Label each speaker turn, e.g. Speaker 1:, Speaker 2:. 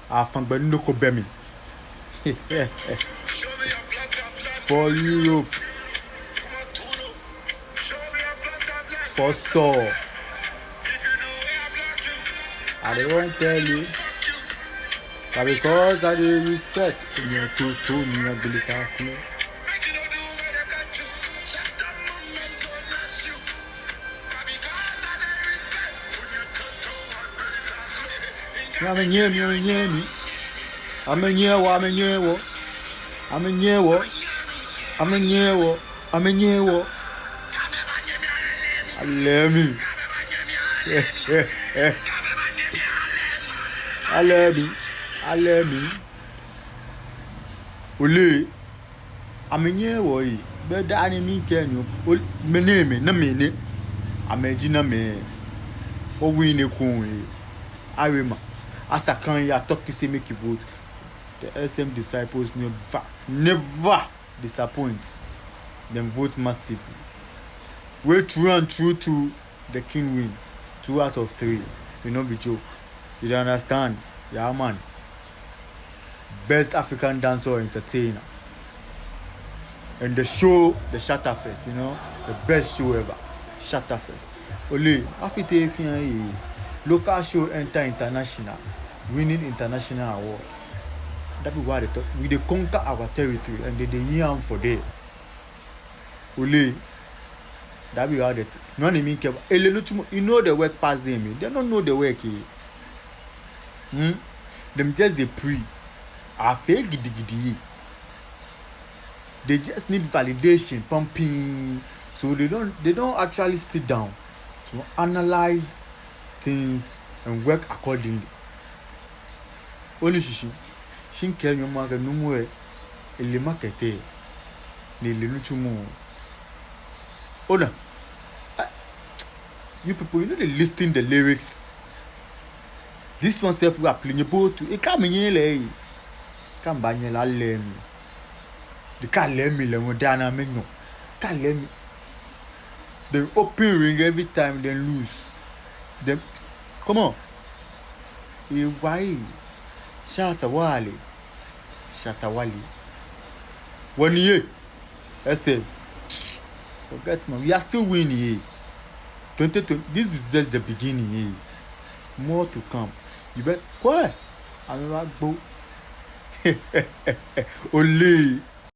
Speaker 1: Afangbenu Bemi. For Europe. For Saul. I don't want to tell you. But because I do respect you to me ability. Amenye wo. Alemi. Ole. Amenye wo yi. Be da ni mi kenyo. Meneme na mene. Amejina me. O win ekun. Arima. As I can ya talk to say make you vote. The SM disciples never disappoint. Them vote massively. Way true and true to the king win. 2 out of 3. You know be joke. You don't understand? Yeah man. Best African dancer or entertainer. And the show, the Shatterfest, you know, the best show ever. Shatterfest. Only after if local show enter international, winning international award. That is why they conquer our territory and they yam for day. Only that be how they no mean care. You know the work past them. They don't know the work. Them just they pre. I fail giddy. They just need validation, pumping. So they don't actually sit down to analyze things and work accordingly. Only she can you mark a number ele markete ni le nuchumo. Oda, you people, you know they listing the lyrics. This one self we are playing both to it come in come banyela lem. The can't let me le modana menu. Can't let me. They open ring every time they lose. Them come on. Why? Shatawali. 1 year. Let's say. Forget man. We are still winning here. 2020. This is just the beginning here. More to come. You bet. Quoi? I'm about go. Ole.